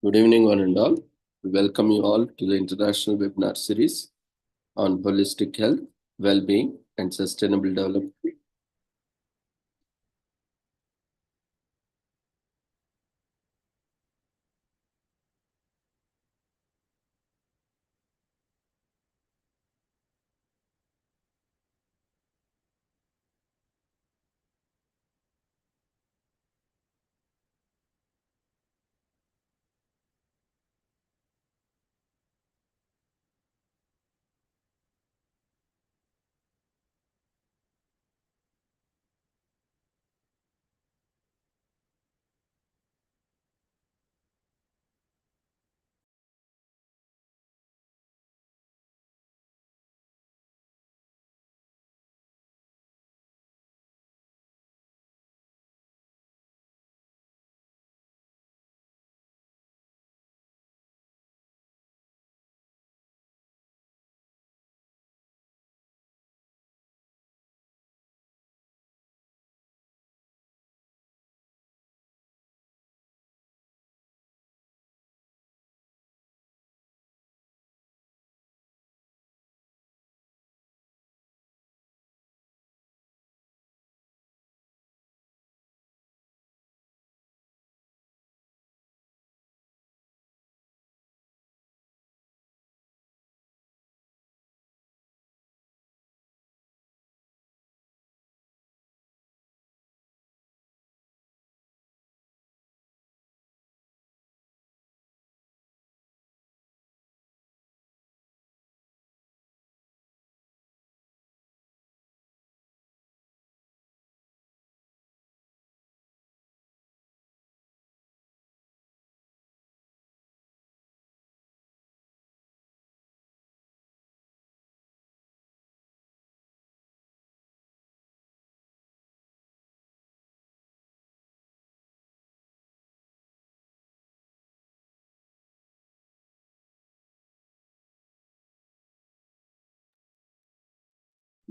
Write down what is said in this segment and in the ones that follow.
Good evening, one and all. We welcome you all to the international webinar series on holistic health, well-being, and sustainable development.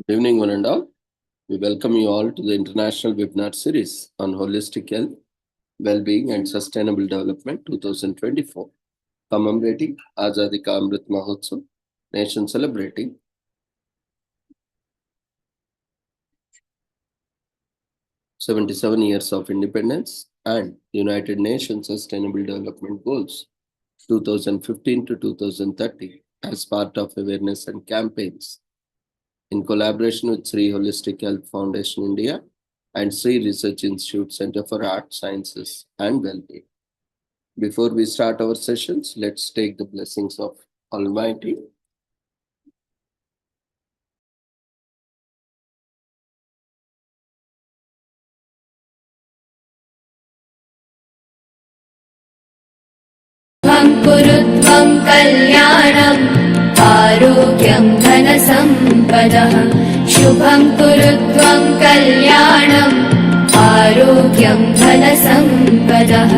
Good evening, one and all. We welcome you all to the international webinar series on holistic health, well-being, and sustainable development 2024, commemorating Azadi Ka Amrit Mahotsav, nation celebrating 77 years of independence and United Nations Sustainable Development Goals 2015 to 2030 as part of awareness and campaigns in collaboration with Sri Holistic Health Foundation India and Sri Research Institute Center for Art, Sciences and Wellbeing. Before we start our sessions, let's take the blessings of Almighty. कुरुत्वं कल्याणम् आरोग्यं धनसम्पदः शुभं कुरुत्वं कल्याणम् आरोग्यं धनसम्पदः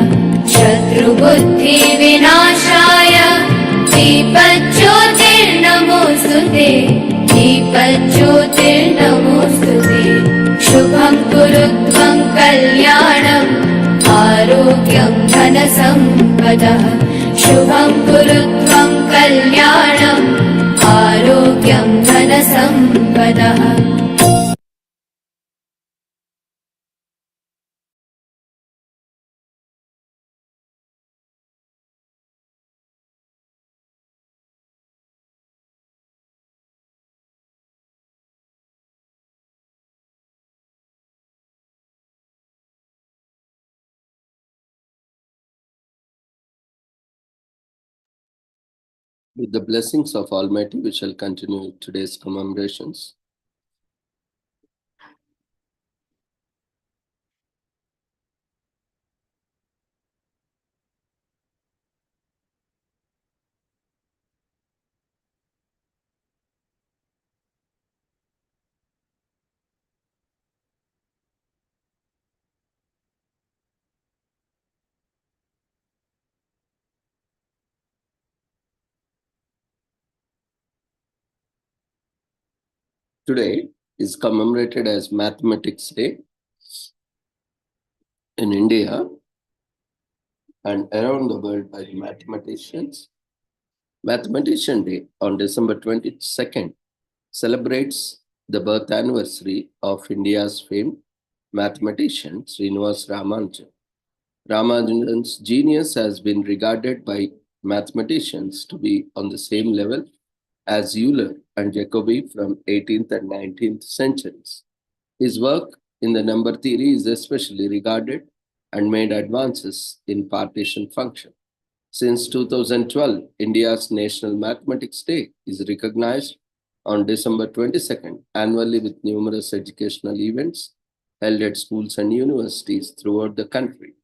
शत्रुबुद्धिविनाशाय दीपज्योतिर्नमोऽस्तुते दीपज्योतिर्नमोऽस्तुते शुभं कुरुत्वं कल्याणम् आरोग्यं धनसम्पदः शुभं कुरुत्वं कल्याणम् आरोग्यं धनसम्पदः With the blessings of Almighty, we shall continue today's commemorations. Today is commemorated as Mathematics Day in India. and around the world by mathematicians. Mathematician Day on December 22nd celebrates the birth anniversary of India's famed mathematician Srinivas Ramanujan. Ramanujan's genius has been regarded by mathematicians to be on the same level as Euler and Jacobi from 18th and 19th centuries. His work in the number theory is especially regarded and made advances in partition function. Since 2012, India's National Mathematics Day is recognized on December 22nd annually with numerous educational events held at schools and universities throughout the country.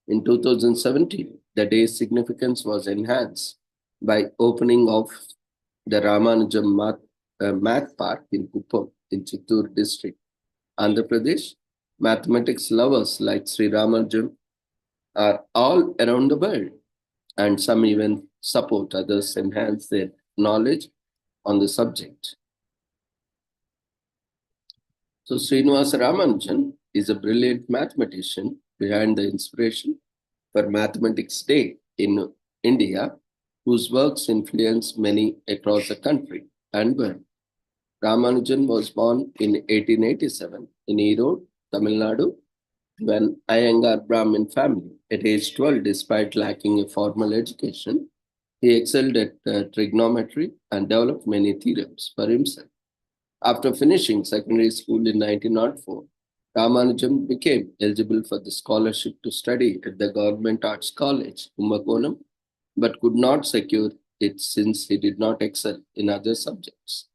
In 2017, the day's significance was enhanced by opening of the Ramanujam Math Park in Kuppam in Chittoor district, Andhra Pradesh. Mathematics lovers like Sri Ramanujam are all around the world, and some even support others enhance their knowledge on the subject. So Srinivasa Ramanujan is a brilliant mathematician behind the inspiration for Mathematics Day in India, whose works influenced many across the country and world. Ramanujan was born in 1887 in Erode, Tamil Nadu, to an Iyengar Brahmin family. At age 12, despite lacking a formal education, he excelled at trigonometry and developed many theorems for himself. After finishing secondary school in 1904, Ramanujan became eligible for the scholarship to study at the Government Arts College, Kumbakonam, but could not secure it since he did not excel in other subjects.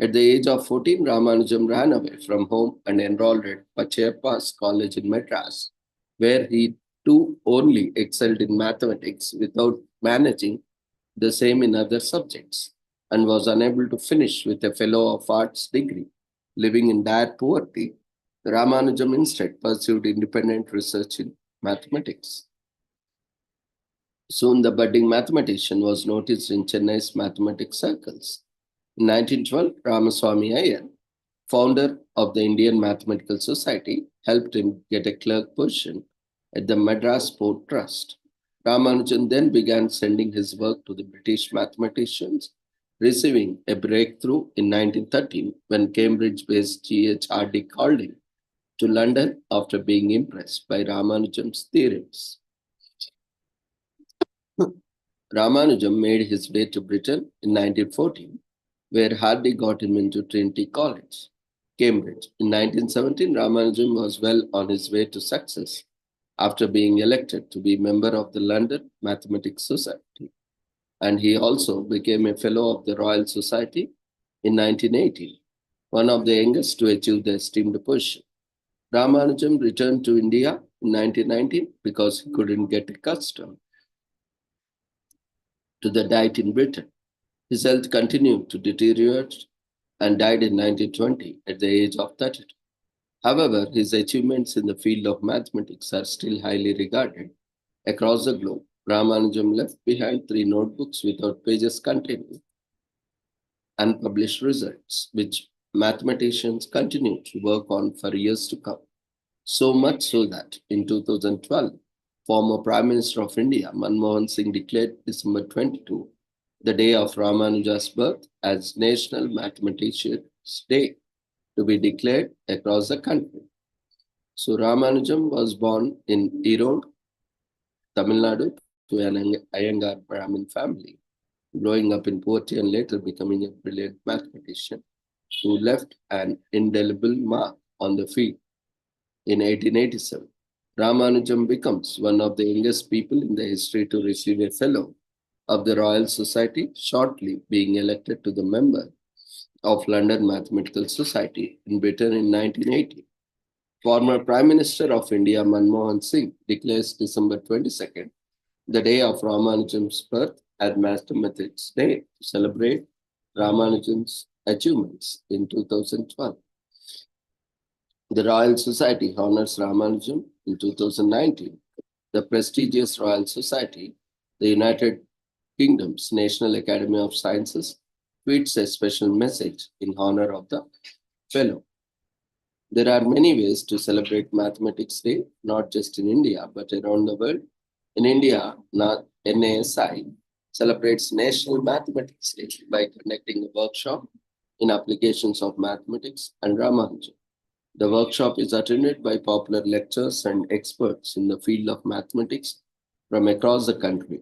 At the age of 14, Ramanujan ran away from home and enrolled at Pachayappa's College in Madras, where he too only excelled in mathematics without managing the same in other subjects, and was unable to finish with a Fellow of Arts degree. Living in dire poverty, Ramanujam instead pursued independent research in mathematics. Soon the budding mathematician was noticed in Chennai's mathematics circles. In 1912, Ramaswamy Iyer, founder of the Indian Mathematical Society, helped him get a clerk position at the Madras Port Trust. Ramanujan then began sending his work to the British mathematicians, receiving a breakthrough in 1913 when Cambridge-based G.H.R.D. called him to London after being impressed by Ramanujan's theorems. Ramanujan made his way to Britain in 1914, where Hardy got him into Trinity College, Cambridge. In 1917, Ramanujan was well on his way to success after being elected to be member of the London Mathematics Society, and he also became a Fellow of the Royal Society in 1918, one of the youngest to achieve the esteemed position. Ramanujan returned to India in 1919 because he couldn't get accustomed to the diet in Britain. His health continued to deteriorate and died in 1920 at the age of 32. However, his achievements in the field of mathematics are still highly regarded across the globe. Ramanujan left behind 3 notebooks without pages containing unpublished results, which mathematicians continue to work on for years to come. So much so that in 2012, former Prime Minister of India, Manmohan Singh, declared December 22, the day of Ramanuja's birth, as National Mathematicians Day, to be declared across the country. So Ramanujan was born in Erode, Tamil Nadu, to an Iyengar Brahmin family, growing up in poverty and later becoming a brilliant mathematician who left an indelible mark on the field. In 1887, Ramanujan becomes one of the youngest people in the history to receive a Fellow of the Royal Society, shortly being elected to the member of London Mathematical Society in Britain in 1980. Former Prime Minister of India Manmohan Singh declares December 22nd the day of Ramanujan's birth as Mathematics Day to celebrate Ramanujan's achievements in 2012. The Royal Society honors Ramanujan in 2019. The prestigious Royal Society, the United Kingdom's National Academy of Sciences, tweets a special message in honor of the fellow. There are many ways to celebrate Mathematics Day, not just in India, but around the world. In India, NASI celebrates National Mathematics Day by conducting a workshop in applications of mathematics and Ramanujan. The workshop is attended by popular lecturers and experts in the field of mathematics from across the country.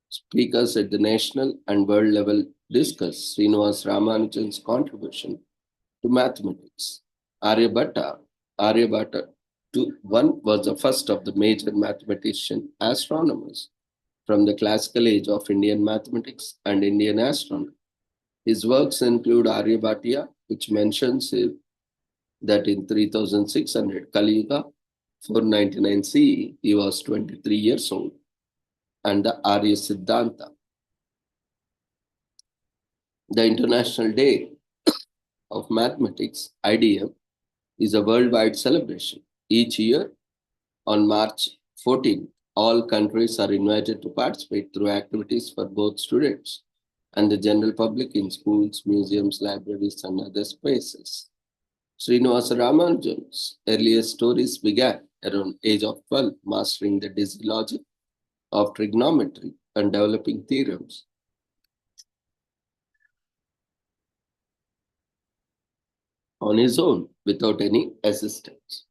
Speakers at the national and world level discuss Srinivas Ramanujan's contribution to mathematics. Aryabhatta one was the first of the major mathematician astronomers from the classical age of Indian mathematics and Indian astronomy. His works include Aryabhatiya, which mentions that in 3600 Kali Yuga, 499 CE, he was 23 years old, and the Arya Siddhanta. The International Day of Mathematics, IDM, is a worldwide celebration. Each year, on March 14, all countries are invited to participate through activities for both students and the general public in schools, museums, libraries, and other spaces. Srinivasa Ramanujan's earliest stories began around age of 12, mastering the dizzy logic of trigonometry and developing theorems on his own without any assistance.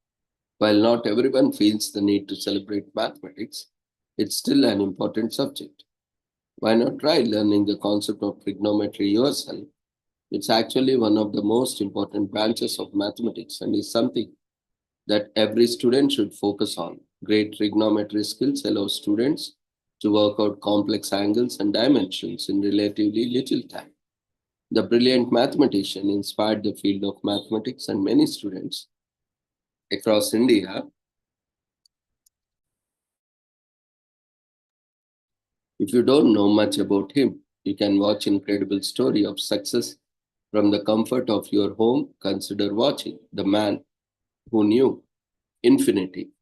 While not everyone feels the need to celebrate mathematics, it's still an important subject. Why not try learning the concept of trigonometry yourself? It's actually one of the most important branches of mathematics and is something that every student should focus on. Great trigonometry skills allow students to work out complex angles and dimensions in relatively little time. The brilliant mathematician inspired the field of mathematics, and many students across India. If you don't know much about him, you can watch incredible story of success from the comfort of your home. Consider watching The Man Who Knew Infinity,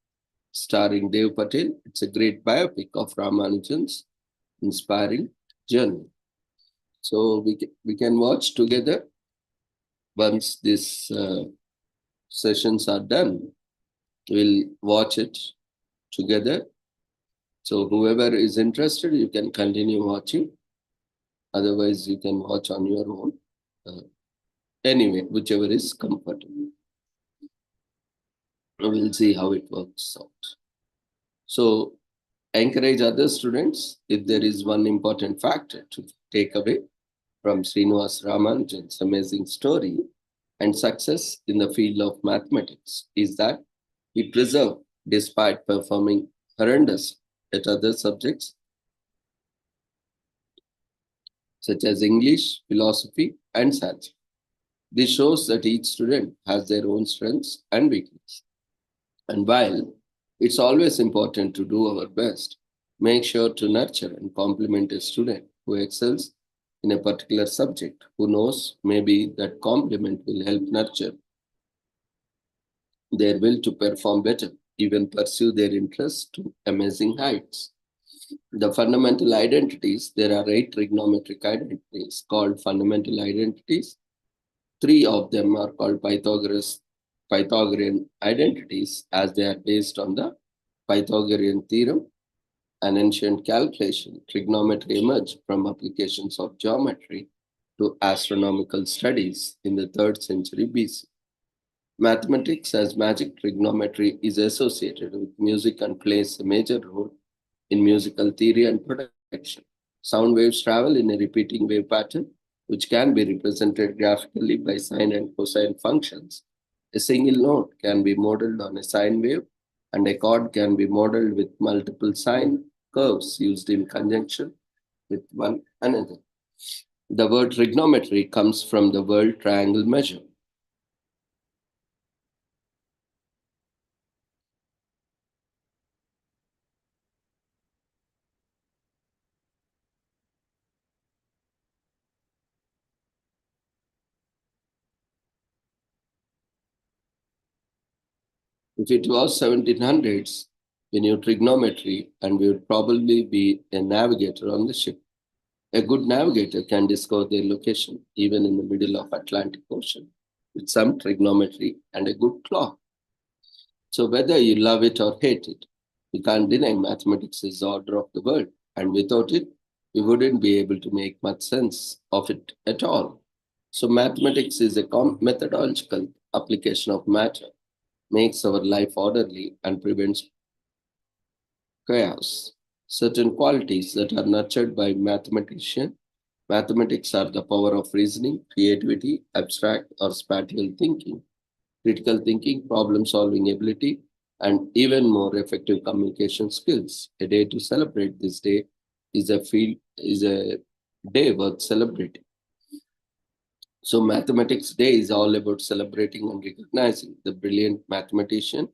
starring Dev Patel. It's a great biopic of Ramanujan's inspiring journey. So we can watch together once these sessions are done. We'll watch it together. So whoever is interested, you can continue watching. Otherwise, you can watch on your own. Anyway, whichever is comfortable. We'll see how it works out. So encourage other students. If there is one important factor to take away from Srinivas Ramanujan's amazing story and success in the field of mathematics, is that he preserved despite performing horrendous at other subjects such as English, philosophy, and science. This shows that each student has their own strengths and weaknesses. And while it's always important to do our best, make sure to nurture and compliment a student who excels in a particular subject. Who knows, maybe that compliment will help nurture their will to perform better, even pursue their interests to amazing heights. The fundamental identities, there are 8 trigonometric identities called fundamental identities. 3 of them are called Pythagorean identities, as they are based on the Pythagorean theorem. An ancient calculation, trigonometry emerged from applications of geometry to astronomical studies in the 3rd century BC. Mathematics as magic trigonometry is associated with music and plays a major role in musical theory and production. Sound waves travel in a repeating wave pattern, which can be represented graphically by sine and cosine functions. A single note can be modeled on a sine wave, and a chord can be modeled with multiple sine curves used in conjunction with one another. The word trigonometry comes from the word triangle measure. If it was 1700s, we knew trigonometry and we would probably be a navigator on the ship. A good navigator can discover their location even in the middle of Atlantic Ocean with some trigonometry and a good clock. So whether you love it or hate it, We can't deny mathematics is the order of the world, and without it, we wouldn't be able to make much sense of it at all. So, mathematics is a methodological application of matter, makes our life orderly, and prevents chaos. Certain qualities that are nurtured by mathematician. Mathematics are the power of reasoning, creativity, abstract or spatial thinking, critical thinking, problem solving ability, and even more effective communication skills. A day to celebrate this day is a day worth celebrating. So Mathematics Day is all about celebrating and recognizing the brilliant mathematician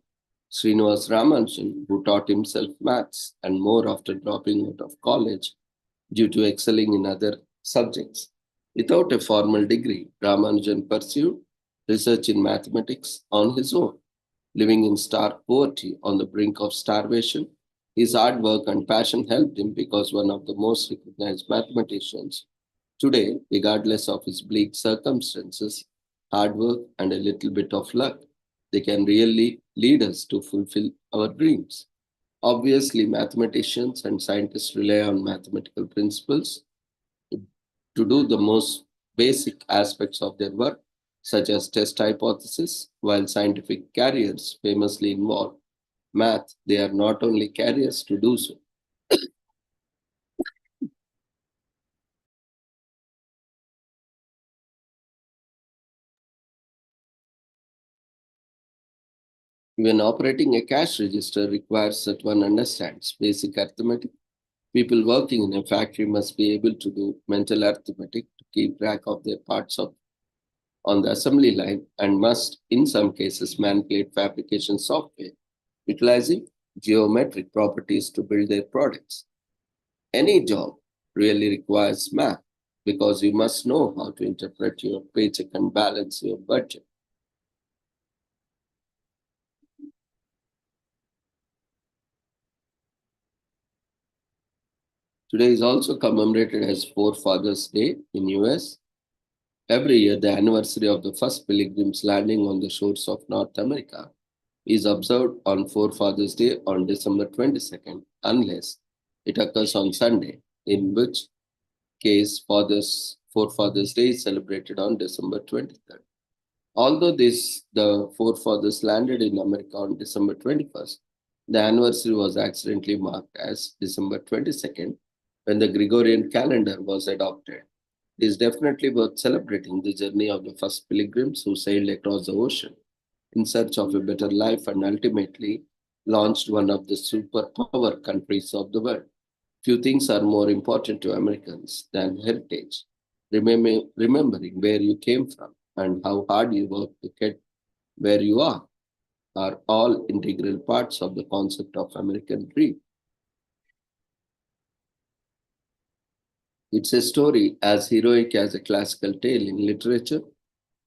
Srinivas Ramanujan, who taught himself maths and more after dropping out of college due to excelling in other subjects. Without a formal degree, Ramanujan pursued research in mathematics on his own, living in stark poverty on the brink of starvation. His hard work and passion helped him become one of the most recognized mathematicians today, regardless of his bleak circumstances, hard work, and a little bit of luck. They can really lead us to fulfill our dreams. Obviously, mathematicians and scientists rely on mathematical principles to do the most basic aspects of their work, such as test hypothesis, while scientific careers famously involve math, they are not only careers to do so. Even operating a cash register requires that one understands basic arithmetic. People working in a factory must be able to do mental arithmetic to keep track of their parts on the assembly line and must, in some cases, manipulate fabrication software, utilizing geometric properties to build their products. Any job really requires math because you must know how to interpret your paycheck and balance your budget. Today is also commemorated as Forefathers Day in US. Every year, the anniversary of the first pilgrims landing on the shores of North America is observed on Forefathers Day on December 22nd, unless it occurs on Sunday, in which case Forefathers Day is celebrated on December 23rd. Although the forefathers landed in America on December 21st, the anniversary was accidentally marked as December 22nd when the Gregorian calendar was adopted. It is definitely worth celebrating the journey of the first pilgrims who sailed across the ocean in search of a better life and ultimately launched one of the superpower countries of the world. Few things are more important to Americans than heritage. Remembering where you came from and how hard you worked to get where you are all integral parts of the concept of American dream. It's a story as heroic as a classical tale in literature,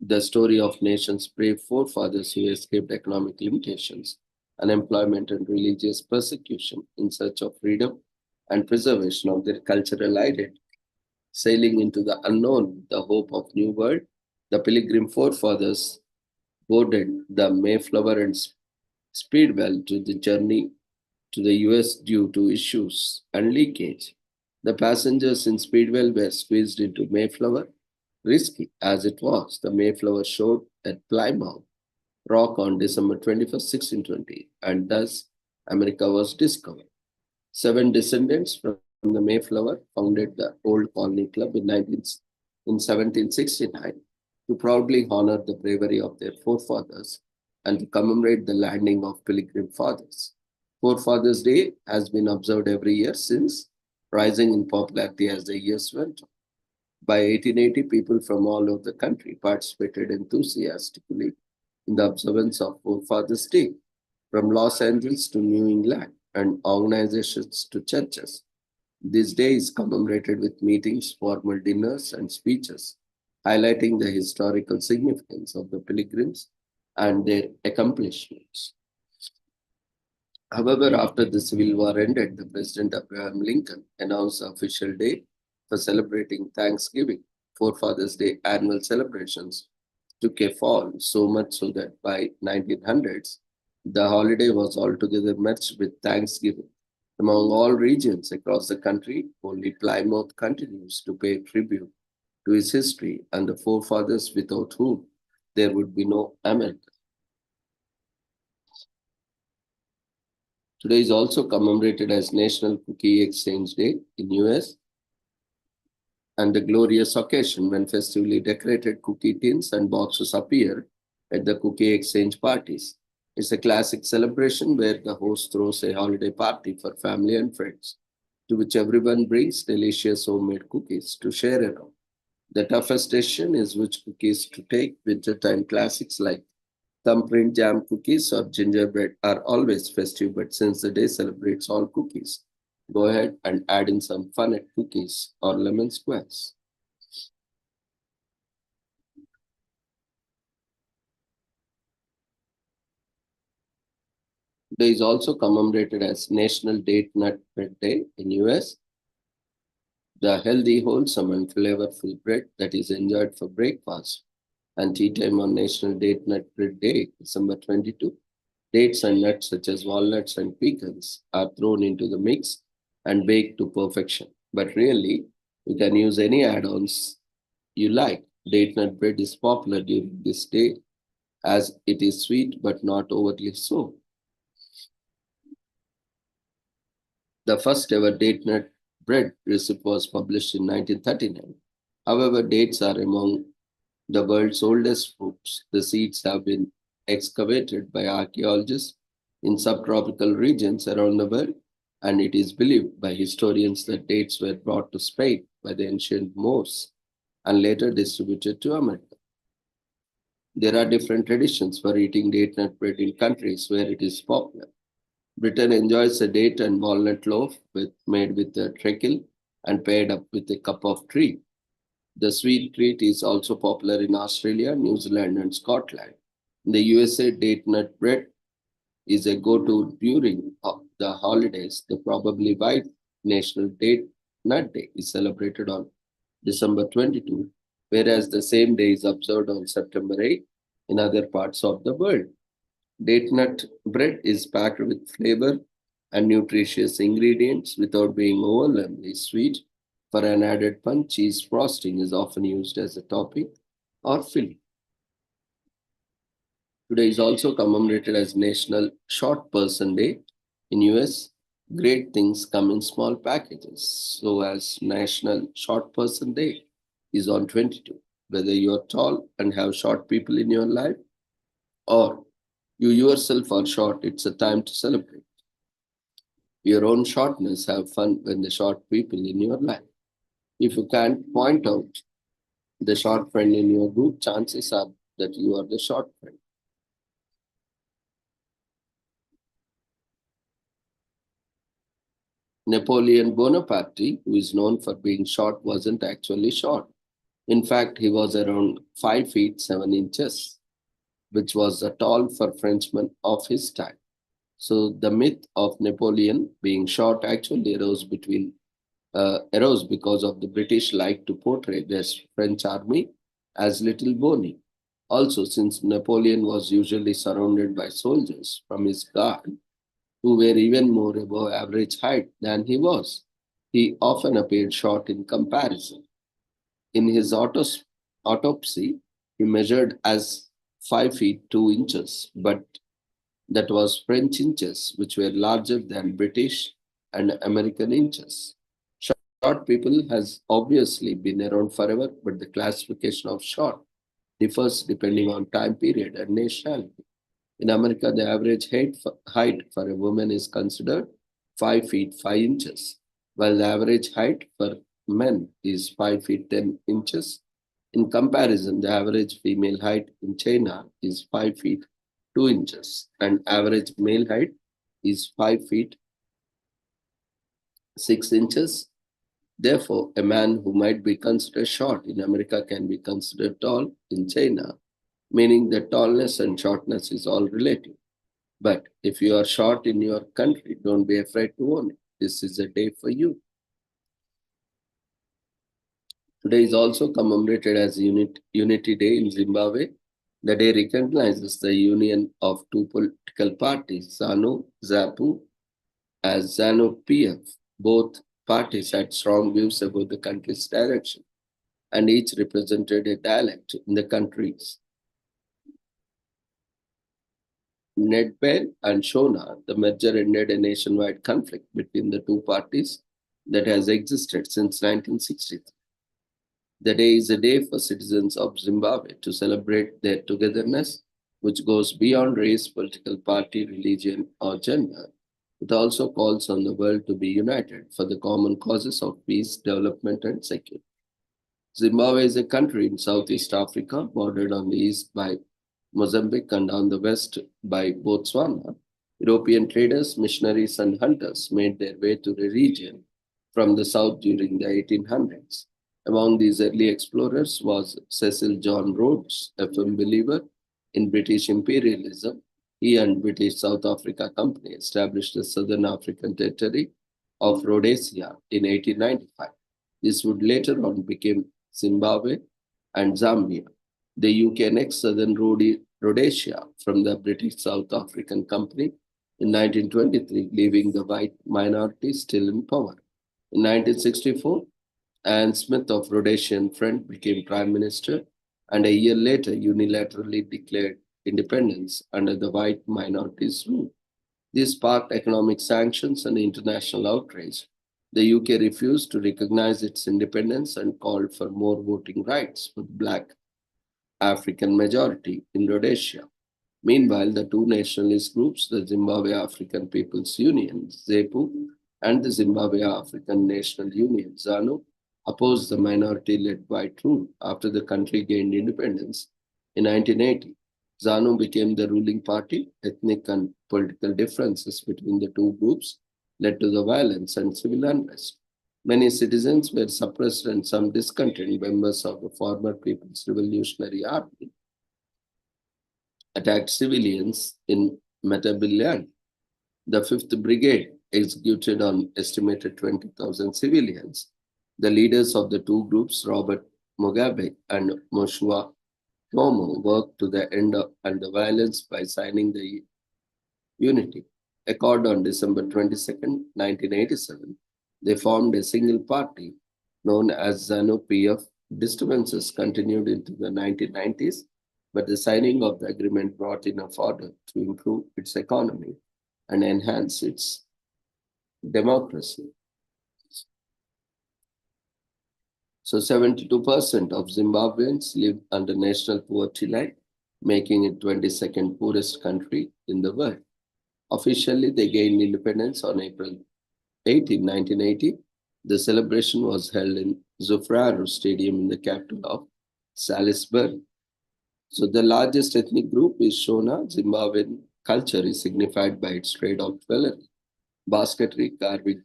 the story of nations' brave forefathers who escaped economic limitations, unemployment, and religious persecution in search of freedom and preservation of their cultural identity. Sailing into the unknown with the hope of new world, the pilgrim forefathers boarded the Mayflower and Speedwell to the journey to the US due to issues and leakage. The passengers in Speedwell were squeezed into Mayflower. Risky as it was, the Mayflower showed at Plymouth Rock on December 21st, 1620, and thus America was discovered. Seven descendants from the Mayflower founded the Old Colony Club in 1769 to proudly honor the bravery of their forefathers and to commemorate the landing of Pilgrim Fathers. Forefathers Day has been observed every year since, rising in popularity as the years went on. By 1880, people from all over the country participated enthusiastically in the observance of Forefathers Day, from Los Angeles to New England and organizations to churches. This day is commemorated with meetings, formal dinners, and speeches, highlighting the historical significance of the pilgrims and their accomplishments. However, after the Civil War ended, the President Abraham Lincoln announced the official day for celebrating Thanksgiving. Forefathers Day annual celebrations took a fall, so much so that by 1900s, The holiday was altogether merged with Thanksgiving. Among all regions across the country, only Plymouth continues to pay tribute to its history and the forefathers without whom there would be no America. Today is also commemorated as National Cookie Exchange Day in US, and the glorious occasion when festively decorated cookie tins and boxes appear at the cookie exchange parties. It's a classic celebration where the host throws a holiday party for family and friends, to which everyone brings delicious homemade cookies to share around. The toughest decision is which cookies to take. Wintertime classics like thumbprint jam cookies or gingerbread are always festive, but since the day celebrates all cookies, go ahead and add in some fun at cookies or lemon squares. Today is also commemorated as National Date Nut Bread Day in US. The healthy, wholesome, and flavorful bread that is enjoyed for breakfast and tea time on National Date Nut Bread Day, December 22. Dates and nuts such as walnuts and pecans are thrown into the mix and baked to perfection. But really, you can use any add-ons you like. Date nut bread is popular during this day as it is sweet but not overly so. The first ever date nut bread recipe was published in 1939. However, dates are among the world's oldest fruits. The seeds have been excavated by archaeologists in subtropical regions around the world, and it is believed by historians that dates were brought to Spain by the ancient Moors and later distributed to America. There are different traditions for eating date nut bread in countries where it is popular. Britain enjoys a date and walnut loaf made with a treacle and paired up with a cup of tea. The sweet treat is also popular in Australia, New Zealand, and Scotland. In the USA, date nut bread is a go-to during the holidays. The probably white National Date Nut Day is celebrated on December 22, whereas the same day is observed on September 8 in other parts of the world. Date nut bread is packed with flavor and nutritious ingredients without being overwhelmingly sweet. For an added punch, cheese frosting is often used as a topping or filling. Today is also commemorated as National Short Person Day. In US, great things come in small packages. So as National Short Person Day is on 22. Whether you are tall and have short people in your life or you yourself are short, it's a time to celebrate your own shortness. Have fun when the short people in your life. If you can't point out the short friend in your group, chances are that you are the short friend. Napoleon Bonaparte, who is known for being short, wasn't actually short. In fact, he was around 5 feet 7 inches, which was tall for Frenchmen of his time. So the myth of Napoleon being short actually arose because of the British like to portray their French army as little bony. Also, since Napoleon was usually surrounded by soldiers from his guard who were even more above average height than he was, he often appeared short in comparison. In his autopsy, he measured as 5 feet 2 inches, but that was French inches, which were larger than British and American inches. Short people has obviously been around forever, but the classification of short differs depending on time period and nationality. In America, the average height for a woman is considered 5 feet 5 inches, while the average height for men is 5 feet 10 inches. In comparison, the average female height in China is 5 feet 2 inches, and average male height is 5 feet 6 inches. Therefore, a man who might be considered short in America can be considered tall in China, meaning that tallness and shortness is all relative. But if you are short in your country, don't be afraid to own it. This is a day for you. Today is also commemorated as Unity Day in Zimbabwe. The day recognizes the union of two political parties, ZAPU as ZANU-PF. Both parties had strong views about the country's direction, and each represented a dialect in the country's. Nedbel and Shona, the merger ended a nationwide conflict between the two parties that has existed since 1963. The day is a day for citizens of Zimbabwe to celebrate their togetherness, which goes beyond race, political party, religion, or gender. It also calls on the world to be united for the common causes of peace, development, and security. Zimbabwe is a country in Southeast Africa, bordered on the east by Mozambique and on the west by Botswana. European traders, missionaries, and hunters made their way to the region from the south during the 1800s. Among these early explorers was Cecil John Rhodes, a firm believer in British imperialism. He and British South Africa Company established the Southern African Territory of Rhodesia in 1895. This would later on become Zimbabwe and Zambia. The UK annexed southern Rhodesia from the British South African Company in 1923, leaving the white minority still in power. In 1964, Anne Smith of Rhodesian Front became Prime Minister, and a year later unilaterally declared independence under the white minority's rule. This sparked economic sanctions and international outrage. The UK refused to recognize its independence and called for more voting rights for the black African majority in Rhodesia. Meanwhile, the two nationalist groups, the Zimbabwe African People's Union, ZAPU, and the Zimbabwe African National Union, ZANU, opposed the minority-led white rule after the country gained independence in 1980. ZANU became the ruling party. Ethnic and political differences between the two groups led to the violence and civil unrest. Many citizens were suppressed and some discontent members of the former People's Revolutionary Army attacked civilians in Matabeleland. The 5th Brigade executed on estimated 20,000 civilians. The leaders of the two groups, Robert Mugabe and Joshua Tomo, worked to the end of and the violence by signing the Unity Accord on December 22nd, 1987. They formed a single party known as ZANU-PF. Disturbances continued into the 1990s, but the signing of the agreement brought enough order to improve its economy and enhance its democracy. So 72% of Zimbabweans live under national poverty line, making it 22nd poorest country in the world. Officially, they gained independence on April 18, 1980. The celebration was held in Zufraro Stadium in the capital of Salisbury. So the largest ethnic group is Shona. Zimbabwean culture is signified by its trade of jewelry, basketry, carving,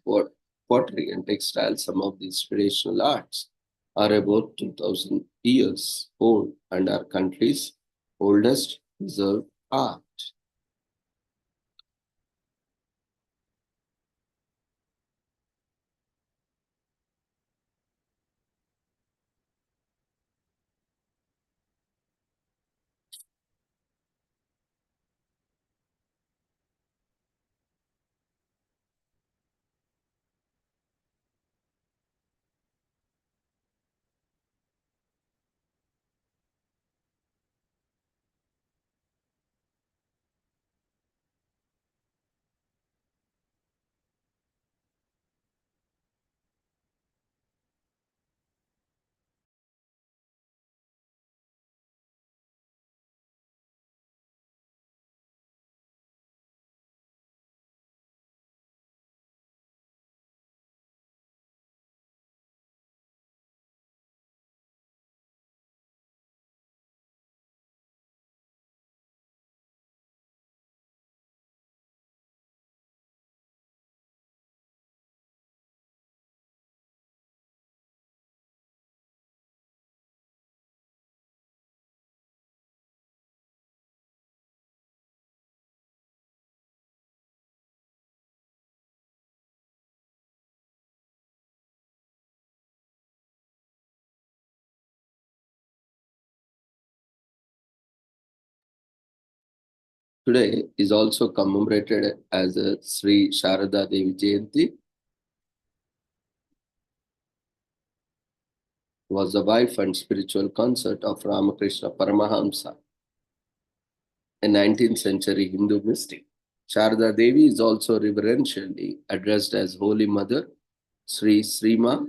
pottery, and textiles. Some of these traditional arts are about 2,000 years old and are country's oldest preserved art. today is also commemorated as a Sri Sharada Devi Jayanti. Was the wife and spiritual consort of Ramakrishna Paramahamsa, a 19th century Hindu mystic. Sharada Devi is also reverentially addressed as Holy Mother, Sri Srima,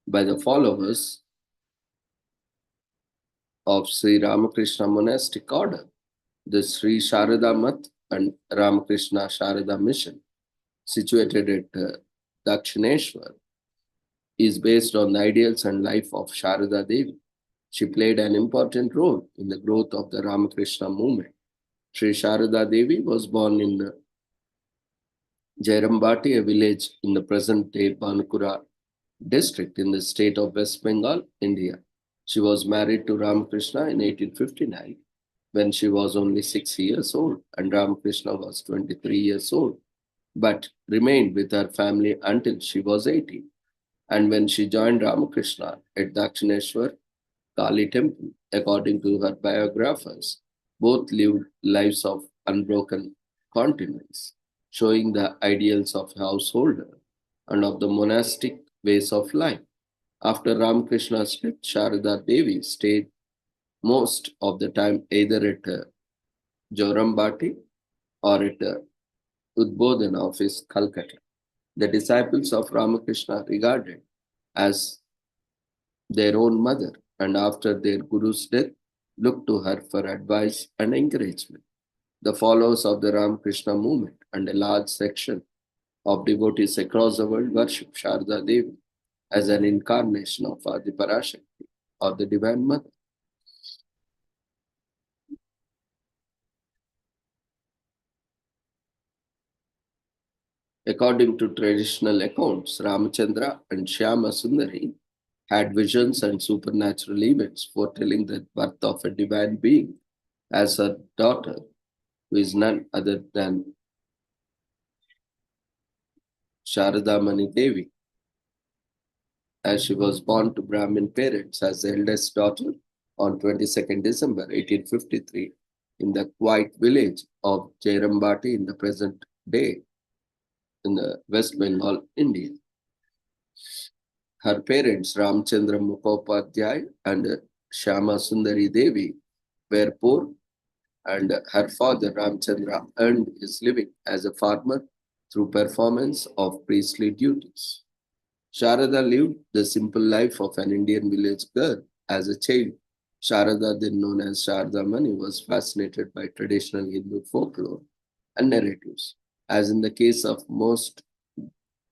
by the followers of Sri Ramakrishna monastic order, the Sri Sharada Math and Ramakrishna Sharada Mission, situated at Dakshineshwar, is based on the ideals and life of Sharada Devi. She played an important role in the growth of the Ramakrishna movement. Sri Sharada Devi was born in Jairambati, a village in the present-day Bankura district in the state of West Bengal, India. She was married to Ramakrishna in 1859 when she was only 6 years old and Ramakrishna was 23 years old, but remained with her family until she was 18. And when she joined Ramakrishna at Dakshineshwar Kali temple, according to her biographers, both lived lives of unbroken continence, showing the ideals of householder and of the monastic ways of life. After Ramakrishna's death, Sharada Devi stayed most of the time either at Jorambati or at Udbodhana office, Calcutta. The disciples of Ramakrishna regarded as their own mother, and after their guru's death, looked to her for advice and encouragement. The followers of the Ramakrishna movement and a large section of devotees across the world worship Sharda Devi as an incarnation of Adi Parashakti or the Divine Mother. According to traditional accounts, Ramachandra and Shyama Sundari had visions and supernatural events foretelling the birth of a divine being as her daughter, who is none other than Sharada Mani Devi, as she was born to Brahmin parents as the eldest daughter on 22nd December 1853 in the quiet village of Jairambati in the present day in the West Bengal, India. Her parents, Ramchandra Mukhopadhyay and Shyama Sundari Devi, were poor, and her father, Ramchandra, earned his living as a farmer through performance of priestly duties. Sharada lived the simple life of an Indian village girl. As a child, Sharada, then known as Sharda Mani, was fascinated by traditional Hindu folklore and narratives. As in the case of most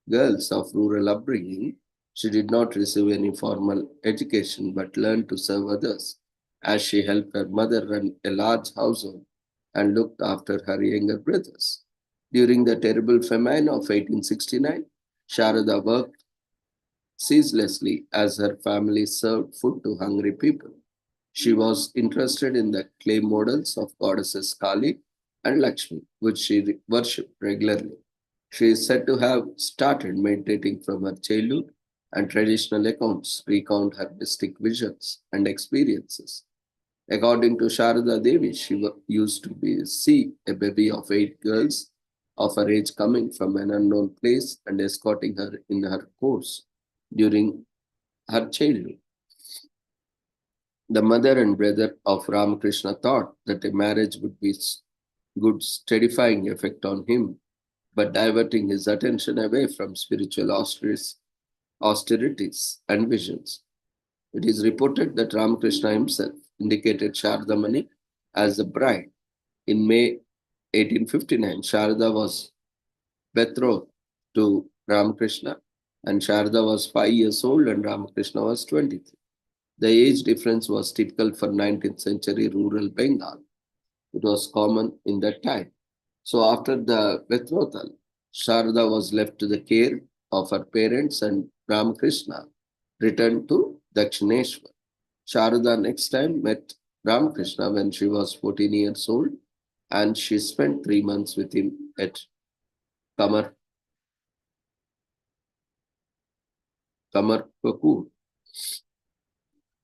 girls of rural upbringing, she did not receive any formal education but learned to serve others as she helped her mother run a large household and looked after her younger brothers. During the terrible famine of 1869, Sharada worked ceaselessly as her family served food to hungry people. She was interested in the clay models of goddesses Kali and Lakshmi, which she worshipped regularly. She is said to have started meditating from her childhood, and traditional accounts recount her distinct visions and experiences. According to Sharada Devi, she used to see a baby of 8 girls of her age coming from an unknown place and escorting her in her course during her childhood. The mother and brother of Ramakrishna thought that a marriage would be good steadifying effect on him, but diverting his attention away from spiritual austerities and visions. It is reported that Ramakrishna himself indicated Shardamani as the bride. In May 1859, Sharda was betrothed to Ramakrishna, and Sharda was 5 years old and Ramakrishna was 23. The age difference was typical for 19th century rural Bengal. It was common in that time. So after the betrothal, Sharda was left to the care of her parents and Ramakrishna returned to Dakshineshwar. Sharda next time met Ramakrishna when she was 14 years old and she spent 3 months with him at Kamar, Kamarpukur.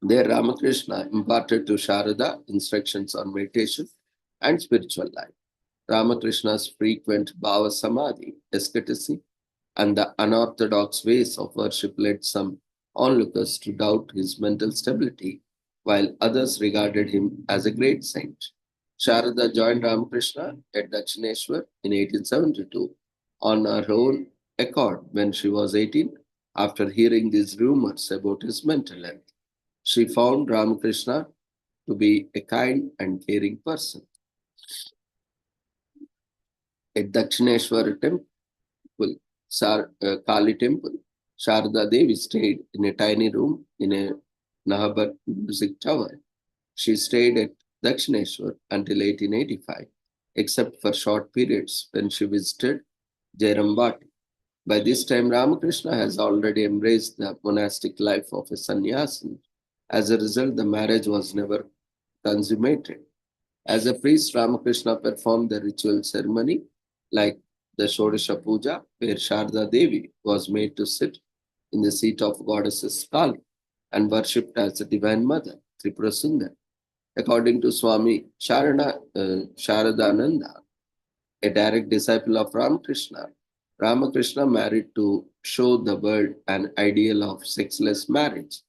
There, Ramakrishna imparted to Sharada instructions on meditation and spiritual life. Ramakrishna's frequent Bhava Samadhi, asceticism, and the unorthodox ways of worship led some onlookers to doubt his mental stability, while others regarded him as a great saint. Sharada joined Ramakrishna at Dakshineshwar in 1872 on her own accord when she was 18, after hearing these rumors about his mental health. She found Ramakrishna to be a kind and caring person. At Dakshineshwar Kali temple, Sharda Devi stayed in a tiny room in a Nahabar music tower. She stayed at Dakshineshwar until 1885, except for short periods when she visited Jairambati. By this time, Ramakrishna has already embraced the monastic life of a sannyasin. As a result, the marriage was never consummated. As a priest, Ramakrishna performed the ritual ceremony like the Shodasha Puja, where Sharda Devi was made to sit in the seat of goddesses Kali and worshipped as the divine mother, Tripura Sundari. According to Swami Sharadananda, a direct disciple of Ramakrishna, Ramakrishna married to show the world an ideal of sexless marriage.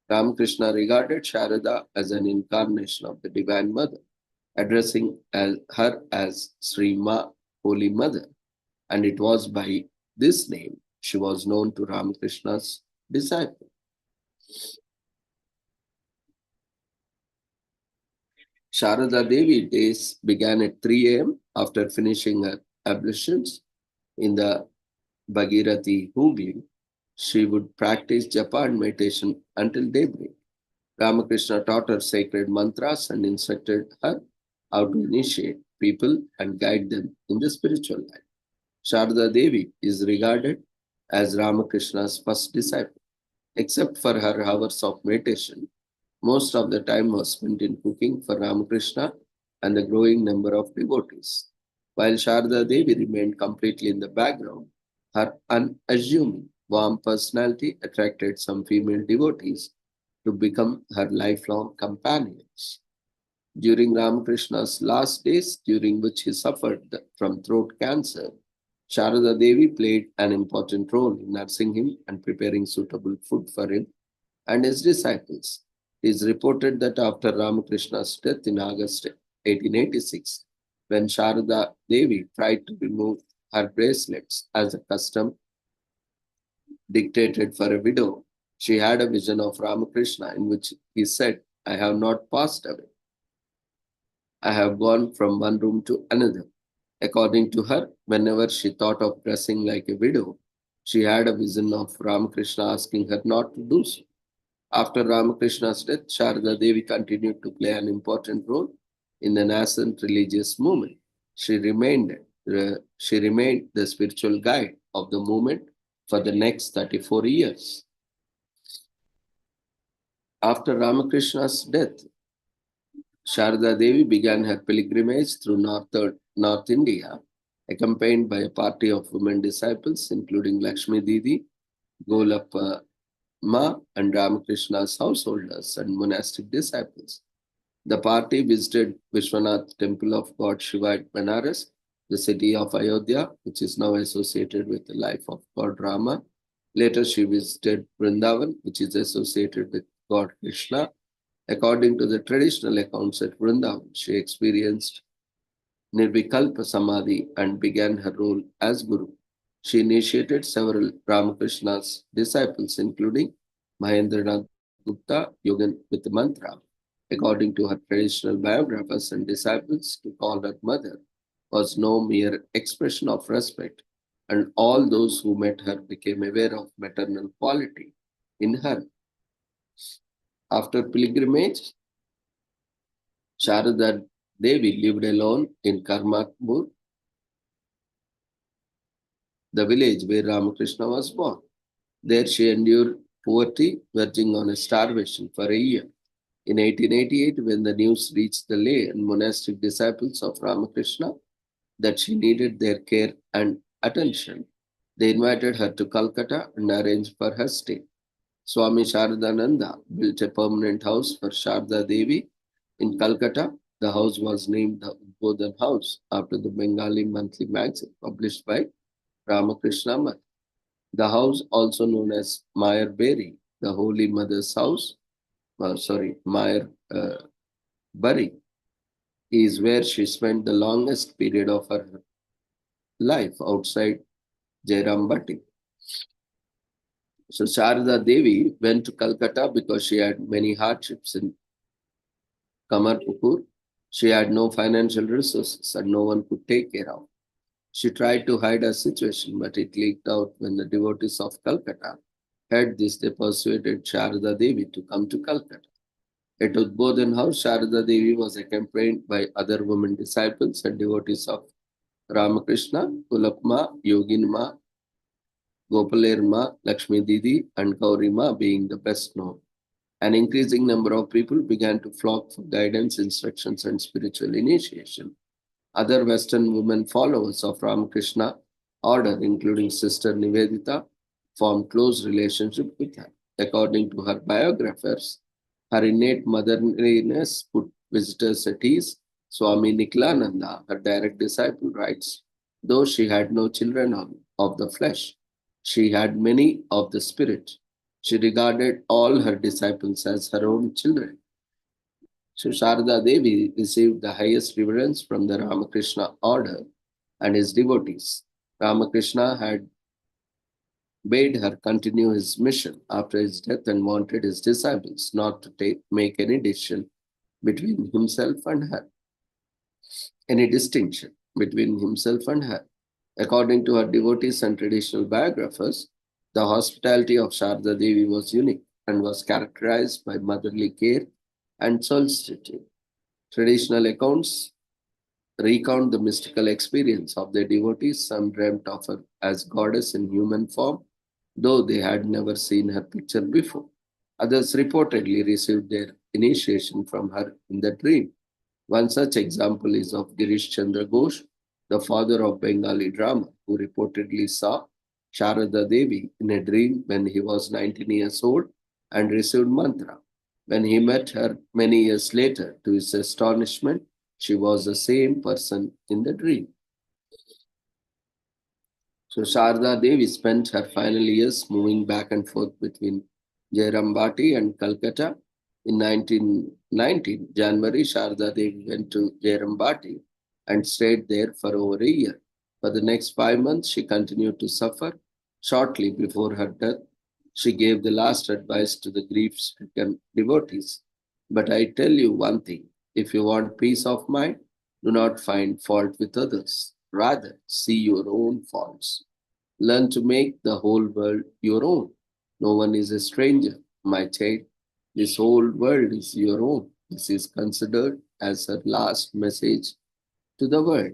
Ramakrishna regarded Sharada as an incarnation of the Divine Mother, addressing her as Sri Ma, Holy Mother, and it was by this name she was known to Ramakrishna's disciple. Sharada Devi days began at 3 a.m. after finishing her ablutions in the Bhagirathi Hooghly. She would practice japa and meditation until daybreak. Ramakrishna taught her sacred mantras and instructed her how to initiate people and guide them in the spiritual life. Sharda Devi is regarded as Ramakrishna's first disciple. Except for her hours of meditation, most of the time was spent in cooking for Ramakrishna and the growing number of devotees. While Sharda Devi remained completely in the background, her unassuming, warm personality attracted some female devotees to become her lifelong companions. During Ramakrishna's last days, during which he suffered from throat cancer, Sharada Devi played an important role in nursing him and preparing suitable food for him and his disciples. It is reported that after Ramakrishna's death in August 1886, when Sharada Devi tried to remove her bracelets as a custom dictated for a widow, she had a vision of Ramakrishna in which he said, "I have not passed away. I have gone from one room to another." According to her, whenever she thought of dressing like a widow, she had a vision of Ramakrishna asking her not to do so. After Ramakrishna's death, Sharada Devi continued to play an important role in the nascent religious movement. She remained the spiritual guide of the movement for the next 34 years. After Ramakrishna's death, Sharada Devi began her pilgrimage through North India, accompanied by a party of women disciples, including Lakshmi Didi, Golappa Ma, and Ramakrishna's householders and monastic disciples. The party visited Vishwanath Temple of God Shiva at Banaras, the city of Ayodhya, which is now associated with the life of God Rama. Later, she visited Vrindavan, which is associated with God Krishna. According to the traditional accounts at Vrindavan, she experienced Nirvikalpa Samadhi and began her role as Guru. She initiated several Ramakrishna's disciples, including Mahendranath Gupta, Yogan with the mantra. According to her traditional biographers and disciples, to call her mother was no mere expression of respect, and all those who met her became aware of maternal quality in her. After pilgrimage, Sharada Devi lived alone in Karmakpur, the village where Ramakrishna was born. There she endured poverty, verging on a starvation for a year. In 1888, when the news reached the lay and monastic disciples of Ramakrishna that she needed their care and attention, they invited her to Calcutta and arranged for her stay. Swami Sharadananda built a permanent house for Sharda Devi in Calcutta. The house was named the Bodhan House after the Bengali monthly magazine published by Ramakrishna Math. The house, also known as Mayar Beri, the Holy Mother's house, Mayar Bari, is where she spent the longest period of her life outside Jairambati. So Sharada Devi went to Calcutta because she had many hardships in Kamarpur. She had no financial resources and no one could take care of. She tried to hide her situation, but it leaked out when the devotees of Calcutta heard this. They persuaded Sharada Devi to come to Calcutta. At Udbodhan House, Sharada Devi was accompanied by other women disciples and devotees of Ramakrishna, Kulapma, Yoginma, Gopalerma, Lakshmi Didi, and Gaurima being the best known. An increasing number of people began to flock for guidance, instructions, and spiritual initiation. Other Western women followers of Ramakrishna order, including Sister Nivedita, formed close relationship with her. According to her biographers, her innate motherliness put visitors at ease. Swami Niklananda, her direct disciple, writes, though she had no children of the flesh, she had many of the spirit. She regarded all her disciples as her own children. So Sharada Devi received the highest reverence from the Ramakrishna order and his devotees. Ramakrishna had bade her continue his mission after his death and wanted his disciples not to make any decision between himself and her, any distinction between himself and her. According to her devotees and traditional biographers, the hospitality of Sharda Devi was unique and was characterized by motherly care and solicitude. Traditional accounts recount the mystical experience of their devotees. Some dreamt of her as goddess in human form, though they had never seen her picture before. Others reportedly received their initiation from her in the dream. One such example is of Girish Chandra Ghosh, the father of Bengali drama, who reportedly saw Sharada Devi in a dream when he was 19 years old and received mantra. When he met her many years later, to his astonishment, she was the same person in the dream. So Sharda Devi spent her final years moving back and forth between Jairambati and Calcutta. In 1919, January, Sharda Devi went to Jairambati and stayed there for over a year. For the next 5 months, she continued to suffer. Shortly before her death, she gave the last advice to the grief-stricken devotees. But I tell you one thing, if you want peace of mind, do not find fault with others. Rather, see your own faults. Learn to make the whole world your own. No one is a stranger, my child. This whole world is your own. This is considered as her last message to the world.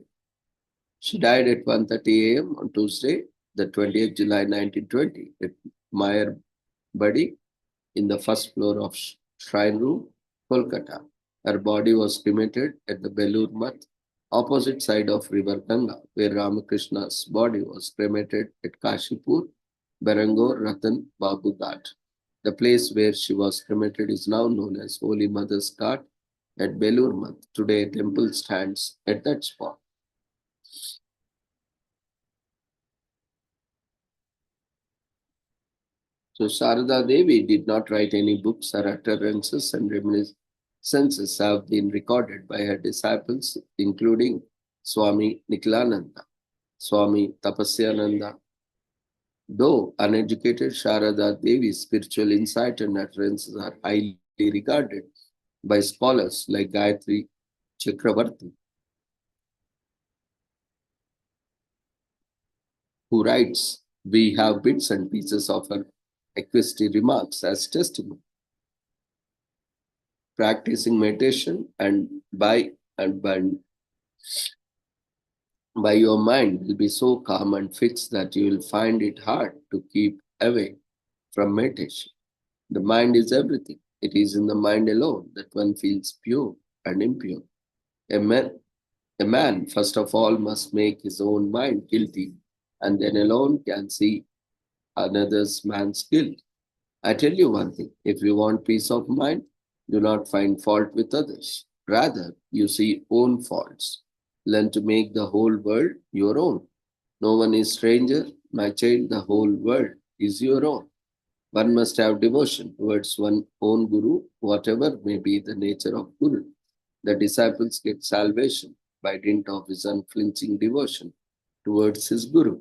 She died at 1:30 a.m. on Tuesday, the 20th July 1920 at Mayar Badi in the first floor of Shrine Room, Kolkata. Her body was cremated at the Belur Math, opposite side of River Ganga, where Ramakrishna's body was cremated at Kashipur, Barangor Ratan Babu Ghat. The place where she was cremated is now known as Holy Mother's Ghat at Belur Math. Today, a temple stands at that spot. So Sarada Devi did not write any books. Her utterances and reminiscences have been recorded by her disciples, including Swami Niklananda, Swami Tapasyananda. Though uneducated, Sharada Devi's spiritual insight and utterances are highly regarded by scholars like Gayatri Chakravarti, who writes, we have bits and pieces of her equestre remarks as testimony. Practicing meditation and by your mind will be so calm and fixed that you will find it hard to keep away from meditation. The mind is everything. It is in the mind alone that one feels pure and impure. A man, first of all, must make his own mind guilty, and then alone can see another's man's guilt. I tell you one thing, if you want peace of mind, do not find fault with others. Rather, you see own faults. Learn to make the whole world your own. No one is stranger. My child, the whole world is your own. One must have devotion towards one's own Guru, whatever may be the nature of Guru. The disciples get salvation by dint of his unflinching devotion towards his Guru.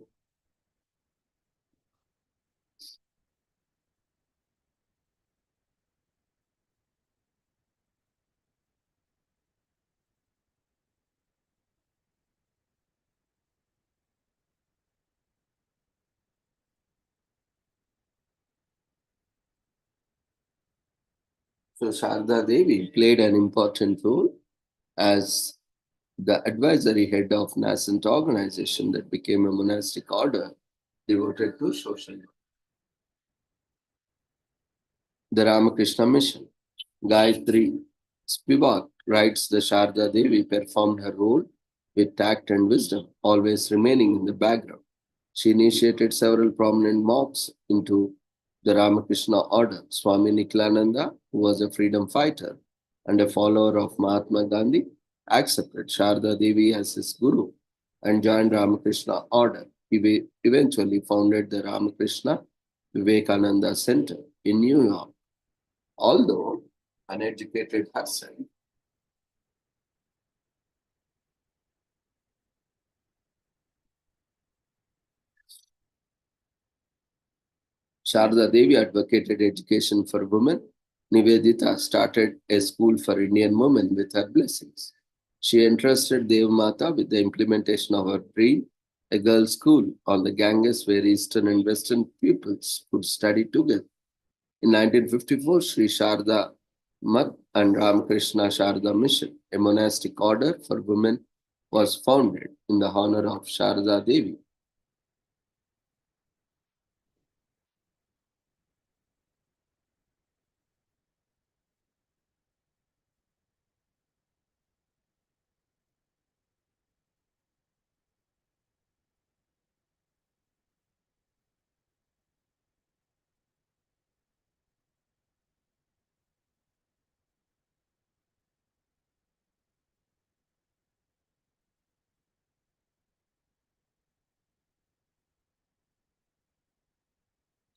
So Sharda Devi played an important role as the advisory head of nascent organization that became a monastic order devoted to social. The Ramakrishna Mission. Gayatri Spivak writes the Sharda Devi performed her role with tact and wisdom, always remaining in the background. She initiated several prominent monks into the Ramakrishna order. Swami Nikhilananda, who was a freedom fighter and a follower of Mahatma Gandhi, accepted Sharda Devi as his guru and joined Ramakrishna order. He eventually founded the Ramakrishna Vivekananda Center in New York. Although uneducated herself, Sharda Devi advocated education for women. Nivedita started a school for Indian women with her blessings. She entrusted Devmata with the implementation of her dream, a girls' school on the Ganges where Eastern and Western pupils could study together. In 1954, Sri Sharda Mat and Ramakrishna Sharda Mission, a monastic order for women, was founded in the honor of Sharda Devi.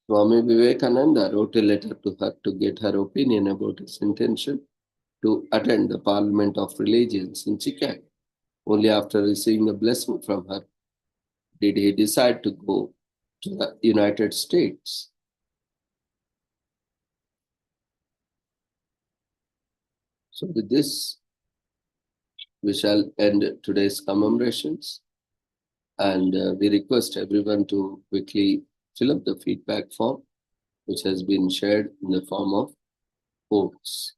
Swami Vivekananda wrote a letter to her to get her opinion about his intention to attend the Parliament of Religions in Chicago. Only after receiving a blessing from her did he decide to go to the United States. So, with this, we shall end today's commemorations, and we request everyone to quickly fill up the feedback form, which has been shared in the form of votes.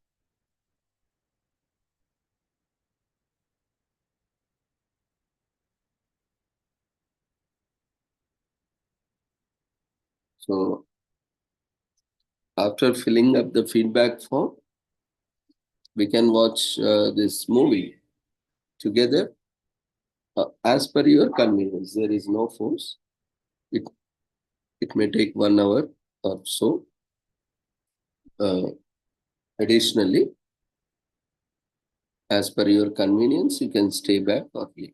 So, after filling up the feedback form, we can watch this movie together as per your convenience. There is no force. It may take 1 hour or so. Additionally, as per your convenience, you can stay back or leave.